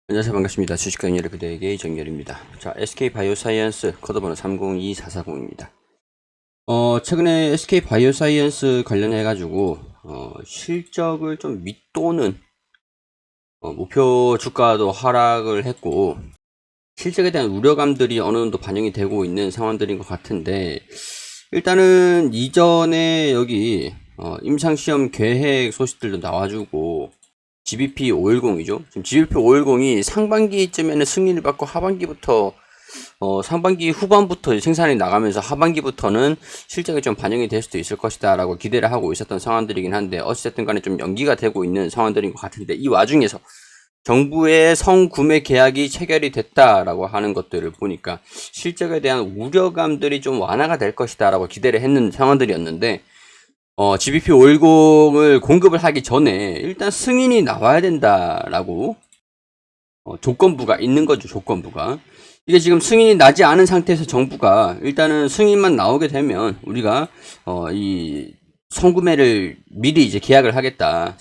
안녕하세요. 반갑습니다. 주식 강의를 그대에게 정렬입니다. 자, SK 바이오사이언스 코드번호 302440입니다. 최근에 SK 바이오사이언스 관련해가지고, 실적을 좀 밑도는, 목표 주가도 하락을 했고, 실적에 대한 우려감들이 어느 정도 반영이 되고 있는 상황들인 것 같은데, 일단은 이전에 여기, 임상시험 계획 소식들도 나와주고, GBP 510이죠. 지금 GBP 510이 상반기쯤에는 승인을 받고 상반기 후반부터 생산이 나가면서 하반기부터는 실적이 좀 반영이 될 수도 있을 것이다 라고 기대를 하고 있었던 상황들이긴 한데, 어찌됐든 간에 좀 연기가 되고 있는 상황들인 것 같은데, 이 와중에서 정부의 성구매 계약이 체결이 됐다라고 하는 것들을 보니까 실적에 대한 우려감들이 좀 완화가 될 것이다 라고 기대를 했는 상황들이었는데, GBP 510을 공급을 하기 전에 일단 승인이 나와야 된다라고 조건부가 있는 거죠. 조건부가. 이게 지금 승인이 나지 않은 상태에서 정부가 일단은 승인만 나오게 되면 우리가 이 성구매를 미리 이제 계약을 하겠다.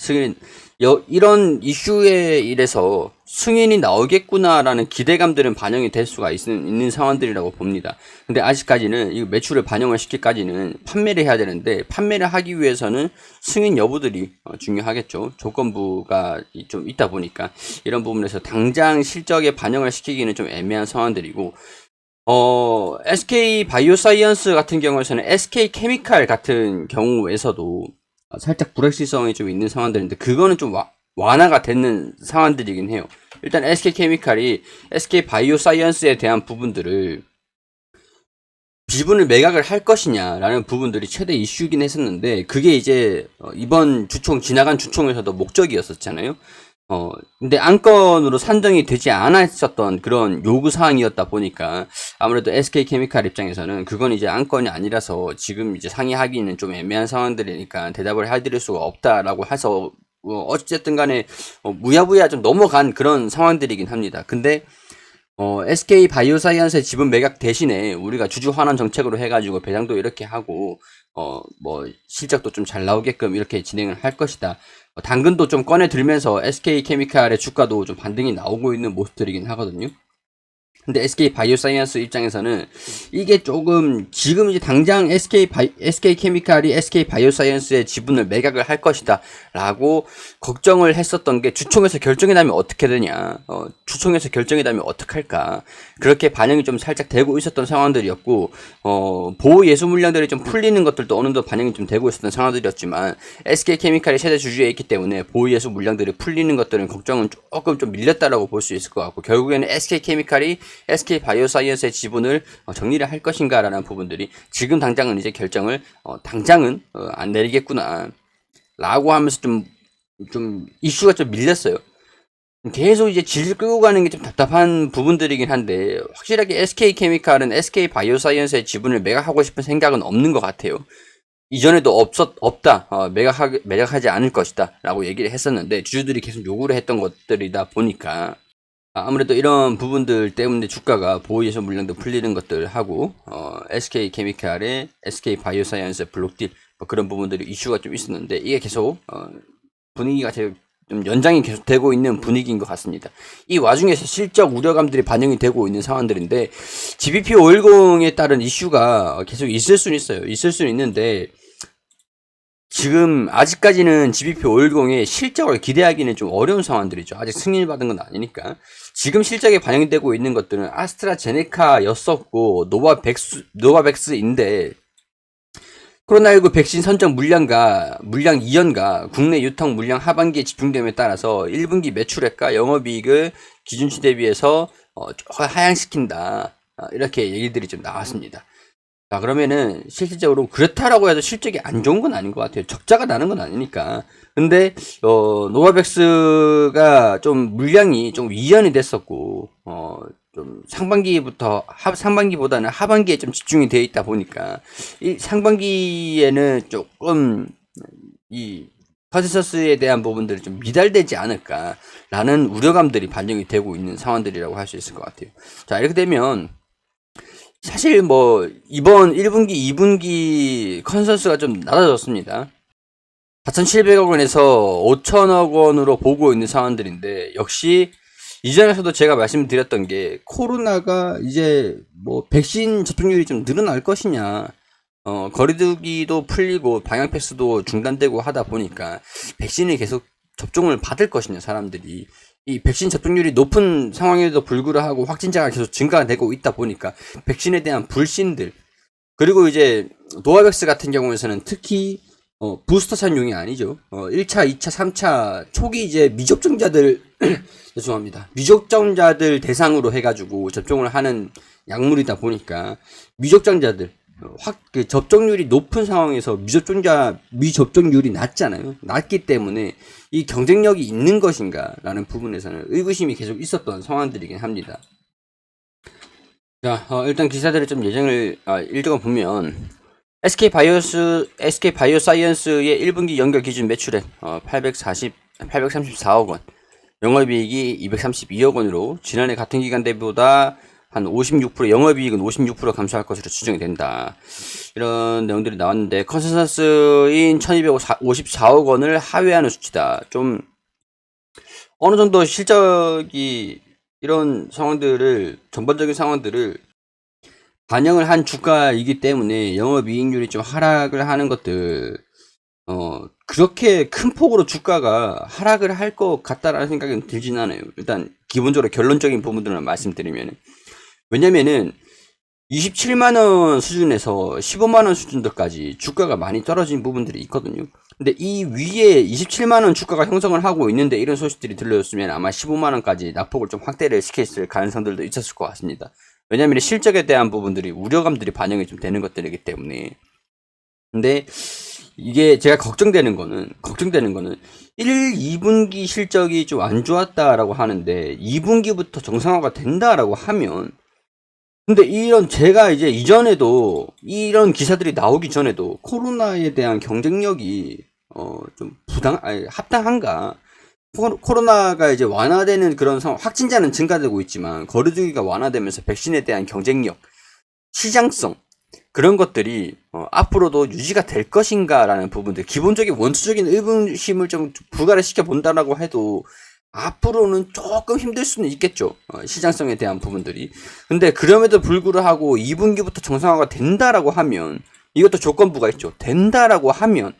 이런 이슈에 이래서 승인이 나오겠구나라는 기대감들은 반영이 될 수가 있는 상황들이라고 봅니다. 근데 아직까지는 이 매출을 반영을 시킬까지는 판매를 해야 되는데, 판매를 하기 위해서는 승인 여부들이 중요하겠죠. 조건부가 좀 있다 보니까 이런 부분에서 당장 실적에 반영을 시키기는 좀 애매한 상황들이고, SK 바이오사이언스 같은 경우에서는 SK 케미칼 같은 경우에서도 살짝 불확실성이 좀 있는 상황들인데, 그거는 좀 완화가 되는 상황들이긴 해요. 일단 SK 케미칼이 SK 바이오사이언스에 대한 부분들을 지분을 매각을 할 것이냐라는 부분들이 최대 이슈긴 했었는데, 그게 이제 이번 지나간 주총에서도 목적이었었잖아요. 근데 안건으로 산정이 되지 않았었던 그런 요구사항이었다 보니까 아무래도 SK케미칼 입장에서는 그건 이제 안건이 아니라서 지금 이제 상의하기는 좀 애매한 상황들이니까 대답을 해드릴 수가 없다라고 해서 어쨌든 간에 무야무야 좀 넘어간 그런 상황들이긴 합니다. 근데 SK 바이오사이언스의 지분 매각 대신에 우리가 주주 환원 정책으로 해가지고 배당도 이렇게 하고, 실적도 좀 잘 나오게끔 이렇게 진행을 할 것이다. 당근도 좀 꺼내 들면서 SK 케미칼의 주가도 좀 반등이 나오고 있는 모습들이긴 하거든요. 근데 SK 바이오사이언스 입장에서는 이게 조금 지금 이제 당장 SK 케미칼이 SK 바이오사이언스의 지분을 매각을 할 것이다 라고 걱정을 했었던 게, 주총에서 결정이 나면 어떻게 되냐, 주총에서 결정이 나면 어떡할까, 그렇게 반영이 좀 살짝 되고 있었던 상황들이었고, 보호 예수 물량들이 좀 풀리는 것들도 어느 정도 반영이 좀 되고 있었던 상황들이었지만, SK 케미칼이 최대 주주에 있기 때문에 보호 예수 물량들이 풀리는 것들은 걱정은 조금 좀 밀렸다라고 볼 수 있을 것 같고, 결국에는 SK 케미칼이 SK 바이오사이언스의 지분을 정리를 할 것인가라는 부분들이 지금 당장은 이제 결정을 당장은 안 내리겠구나 라고 하면서 좀 이슈가 좀 밀렸어요. 계속 이제 질 끌고 가는 게 좀 답답한 부분들이긴 한데, 확실하게 SK 케미칼은 SK 바이오사이언스의 지분을 매각하고 싶은 생각은 없는 것 같아요. 이전에도 없다, 매각하지 않을 것이다 라고 얘기를 했었는데, 주주들이 계속 요구를 했던 것들이다 보니까 아무래도 이런 부분들 때문에 주가가 보호예수 물량도 풀리는 것들 하고, SK 케미칼의 SK 바이오사이언스 블록딜 그런 부분들이 이슈가 좀 있었는데, 이게 계속 분위기가 좀 연장이 계속 되고 있는 분위기인 것 같습니다. 이 와중에서 실적 우려감들이 반영이 되고 있는 상황들인데, GBP 510에 따른 이슈가 계속 있을 수는 있어요. 있을 수는 있는데, 지금 아직까지는 GBP 510의 실적을 기대하기는 좀 어려운 상황들이죠. 아직 승인을 받은 건 아니니까. 지금 실적에 반영되고 있는 것들은 아스트라제네카였었고 노바백스인데, 코로나19 백신 선정 물량 이연과 국내 유통 물량 하반기에 집중됨에 따라서 1분기 매출액과 영업이익을 기준치 대비해서 하향시킨다, 이렇게 얘기들이 좀 나왔습니다. 자, 그러면은 실질적으로 그렇다라고 해도 실적이 안 좋은 건 아닌 것 같아요. 적자가 나는 건 아니니까. 근데 노바백스가 좀 물량이 좀 위연이 됐었고, 좀 상반기보다는 하반기에 좀 집중이 되어 있다 보니까 이 상반기에는 조금 이 컨센서스에 대한 부분들이 좀 미달되지 않을까라는 우려감들이 반영이 되고 있는 상황들이라고 할 수 있을 것 같아요. 자, 이렇게 되면 사실 이번 1분기, 2분기 컨센서스가 좀 낮아졌습니다. 4,700억 원에서 5천억 원으로 보고 있는 상황들인데, 역시 이전에서도 제가 말씀드렸던 게 코로나가 이제 뭐 백신 접종률이 좀 늘어날 것이냐, 거리두기도 풀리고 방역 패스도 중단되고 하다 보니까 백신을 계속 접종을 받을 것이냐, 사람들이. 이 백신 접종률이 높은 상황에도 불구하고 확진자가 계속 증가되고 있다 보니까 백신에 대한 불신들, 그리고 이제 노바백스 같은 경우에서는 특히 부스터샷용이 아니죠. 1차, 2차, 3차 초기 이제 미접종자들 죄송합니다. 미접종자들 대상으로 해가지고 접종을 하는 약물이다 보니까 미접종자들 그 접종률이 높은 상황에서 미접종률이 낮잖아요. 낮기 때문에 이 경쟁력이 있는 것인가라는 부분에서는 의구심이 계속 있었던 상황들이긴 합니다. 자, 일단 기사들을 좀 예정을 읽어보면 SK바이오사이언스의 1분기 연결 기준 매출액 834억 원, 영업이익이 232억 원으로 지난해 같은 기간 대비보다 한 56%, 영업이익은 56% 감소할 것으로 추정이 된다. 이런 내용들이 나왔는데 컨센서스인 1254억 원을 하회하는 수치다. 좀 어느 정도 실적이 이런 상황들을, 전반적인 상황들을 반영을 한 주가이기 때문에 영업이익률이 좀 하락을 하는 것들, 그렇게 큰 폭으로 주가가 하락을 할 것 같다라는 생각은 들진 않아요. 일단 기본적으로 결론적인 부분들을 말씀드리면, 왜냐면은 27만원 수준에서 15만원 수준들까지 주가가 많이 떨어진 부분들이 있거든요. 근데 이 위에 27만원 주가가 형성을 하고 있는데 이런 소식들이 들려줬으면 아마 15만원까지 낙폭을 좀 확대를 시켰을 가능성들도 있었을 것 같습니다. 왜냐면 실적에 대한 부분들이, 우려감들이 반영이 좀 되는 것들이기 때문에. 근데 이게 제가 걱정되는 거는 1, 2분기 실적이 좀 안 좋았다라고 하는데 2분기부터 정상화가 된다라고 하면, 근데 제가 이제 이전에도 이런 기사들이 나오기 전에도 코로나에 대한 경쟁력이 좀 합당한가? 코로나가 이제 완화되는 그런 상황, 확진자는 증가되고 있지만 거리두기가 완화되면서 백신에 대한 경쟁력, 시장성, 그런 것들이 앞으로도 유지가 될 것인가라는 부분들, 기본적인 원초적인 의문심을 좀 부과를 시켜 본다라고 해도 앞으로는 조금 힘들 수는 있겠죠. 시장성에 대한 부분들이. 근데 그럼에도 불구하고 2분기부터 정상화가 된다라고 하면, 이것도 조건부가 있죠. 된다라고 하면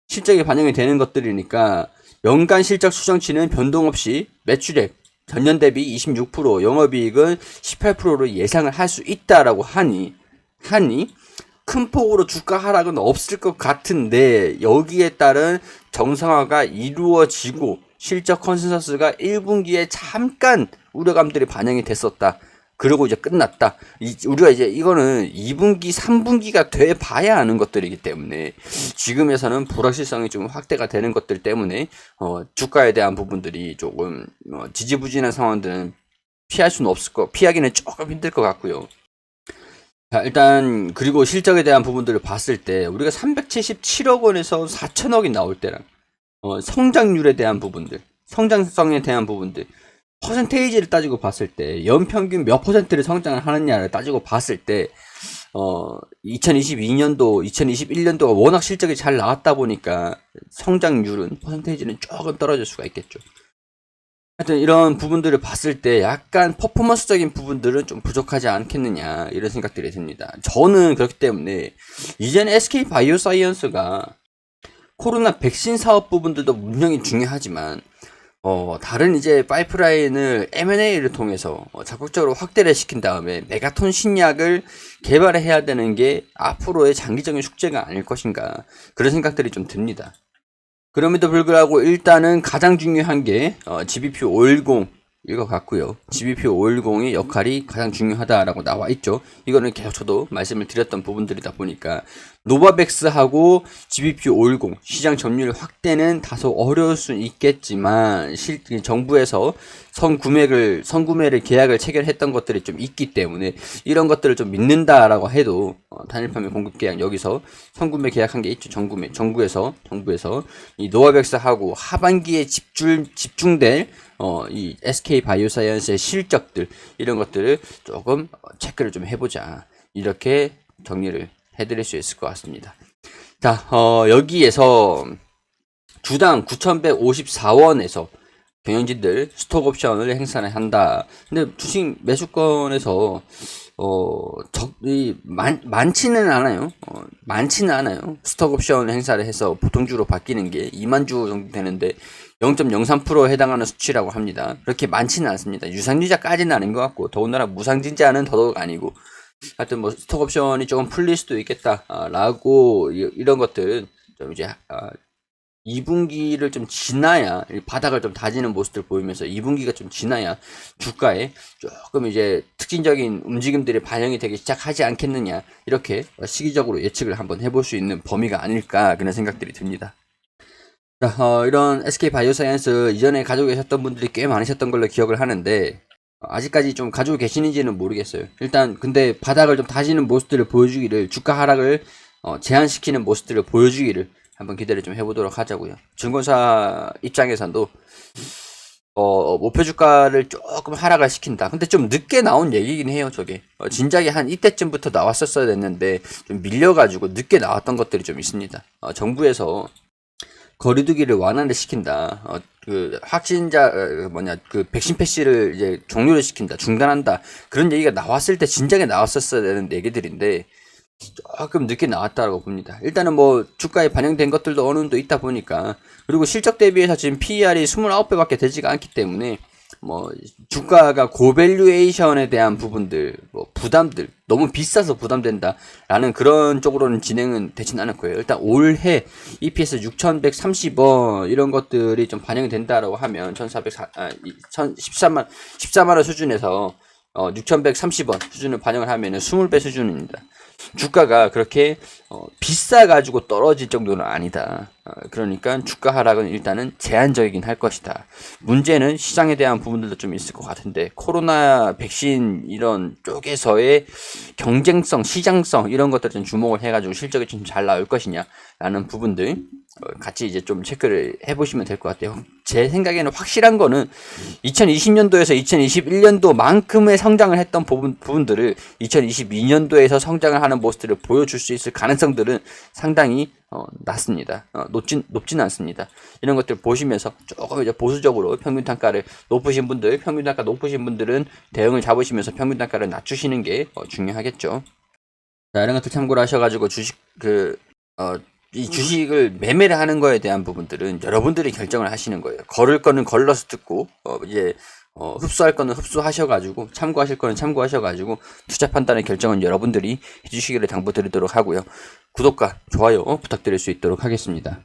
실적이 반영이 되는 것들이니까 연간 실적 추정치는 변동 없이 매출액 전년 대비 26%, 영업이익은 18%로 예상을 할 수 있다라고 하니 큰 폭으로 주가 하락은 없을 것 같은데, 여기에 따른 정상화가 이루어지고 실적 컨센서스가 1분기에 잠깐 우려감들이 반영이 됐었다. 그리고 이제 끝났다. 우리가 이제 이거는 2분기, 3분기가 돼 봐야 하는 것들이기 때문에 지금에서는 불확실성이 좀 확대가 되는 것들 때문에 주가에 대한 부분들이 조금 지지부진한 상황들은 피할 수는 없을 피하기는 조금 힘들 것 같고요. 자, 일단 그리고 실적에 대한 부분들을 봤을 때 우리가 377억 원에서 4천억이 나올 때랑 성장률에 대한 부분들, 성장성에 대한 부분들, 퍼센테이지를 따지고 봤을 때 연평균 몇 퍼센트를 성장을 하느냐를 따지고 봤을 때 2022년도, 2021년도가 워낙 실적이 잘 나왔다 보니까 성장률은, 퍼센테이지는 조금 떨어질 수가 있겠죠. 하여튼 이런 부분들을 봤을 때 약간 퍼포먼스적인 부분들은 좀 부족하지 않겠느냐, 이런 생각들이 듭니다. 저는 그렇기 때문에 이제는 SK바이오사이언스가 코로나 백신 사업 부분들도 분명히 중요하지만 다른 이제 파이프라인을 M&A를 통해서 적극적으로 확대를 시킨 다음에 메가톤 신약을 개발을 해야 되는 게 앞으로의 장기적인 숙제가 아닐 것인가, 그런 생각들이 좀 듭니다. 그럼에도 불구하고 일단은 가장 중요한 게 GBP510 이거 같고요. GBP510의 역할이 가장 중요하다라고 나와 있죠. 이거는 계속 저도 말씀을 드렸던 부분들이다 보니까 노바백스하고 GBP510 시장 점유율 확대는 다소 어려울 수는 있겠지만 정부에서 선구매를 계약을 체결했던 것들이 좀 있기 때문에 이런 것들을 좀 믿는다라고 해도 단일 판매 공급 계약, 여기서 선구매 계약한 게 있죠. 정부에서 이 노바백스하고 하반기에 집중될 이 SK바이오사이언스의 실적들, 이런 것들을 조금 체크를 좀 해보자, 이렇게 정리를 해드릴 수 있을 것 같습니다. 자, 여기에서 주당 9,154원에서 경영진들 스톡 옵션을 행사를 한다. 근데 주식 매수권에서 많지는 않아요. 많지는 않아요. 스톡 옵션 행사를 해서 보통주로 바뀌는 게 2만 주 정도 되는데 0.03%에 해당하는 수치라고 합니다. 그렇게 많지는 않습니다. 유상증자까지는 아닌 것 같고, 더군다나 무상증자는 더더욱 아니고, 하여튼 뭐 스톡 옵션이 조금 풀릴 수도 있겠다라고 이런 것들 좀 이제 2분기를 좀 지나야 바닥을 좀 다지는 모습들 보이면서 2분기가 좀 지나야 주가에 조금 이제 특징적인 움직임들이 반영이 되기 시작하지 않겠느냐, 이렇게 시기적으로 예측을 한번 해볼 수 있는 범위가 아닐까, 그런 생각들이 듭니다. 자, 이런 SK바이오사이언스 이전에 가지고 계셨던 분들이 꽤 많으셨던 걸로 기억을 하는데 아직까지 좀 가지고 계시는지는 모르겠어요. 일단 근데 바닥을 좀 다지는 모습들을 보여주기를, 주가 하락을 제한시키는 모습들을 보여주기를 한번 기대를 좀 해보도록 하자고요. 증권사 입장에서도 목표 주가를 조금 하락을 시킨다. 근데 좀 늦게 나온 얘기긴 해요, 저게. 진작에 한 이때쯤부터 나왔었어야 됐는데 좀 밀려가지고 늦게 나왔던 것들이 좀 있습니다. 정부에서 거리두기를 완화를 시킨다. 그 확진자 그 백신 패시를 이제 종료를 시킨다, 중단한다. 그런 얘기가 나왔을 때 진작에 나왔었어야 되는 얘기들인데 조금 늦게 나왔다고 봅니다. 일단은 뭐 주가에 반영된 것들도 어느 정도 있다 보니까, 그리고 실적 대비해서 지금 PER이 29배밖에 되지가 않기 때문에 뭐 주가가 고밸류에이션에 대한 부분들, 뭐 부담들, 너무 비싸서 부담된다라는 그런 쪽으로는 진행은 되진 않을 거예요. 일단 올해 EPS 6,130원 이런 것들이 좀 반영이 된다라고 하면 14만 원 수준에서 6,130원 수준을 반영을 하면은 20배 수준입니다. 주가가 그렇게 비싸가지고 떨어질 정도는 아니다. 그러니까 주가 하락은 일단은 제한적이긴 할 것이다. 문제는 시장에 대한 부분들도 좀 있을 것 같은데, 코로나 백신 이런 쪽에서의 경쟁성, 시장성 이런 것들 좀 주목을 해가지고 실적이 좀 잘 나올 것이냐라는 부분들 같이 이제 좀 체크를 해보시면 될 것 같아요. 제 생각에는 확실한 거는 2020년도에서 2021년도만큼의 성장을 했던 부분들을 2022년도에서 성장을 하는 모습들을 보여줄 수 있을 가능성들은 상당히 낮습니다. 높지는 않습니다. 이런 것들 보시면서 조금 이제 보수적으로 평균 단가를 높으신 분들, 평균 단가 높으신 분들은 대응을 잡으시면서 평균 단가를 낮추시는 게 중요하겠죠. 자, 이런 것들 참고를 하셔가지고 이 주식을 매매를 하는 거에 대한 부분들은 여러분들이 결정을 하시는 거예요. 걸을 거는 걸러서 듣고, 흡수할 거는 흡수하셔가지고, 참고하실 거는 참고하셔가지고, 투자 판단의 결정은 여러분들이 해주시기를 당부드리도록 하고요. 구독과 좋아요 부탁드릴 수 있도록 하겠습니다.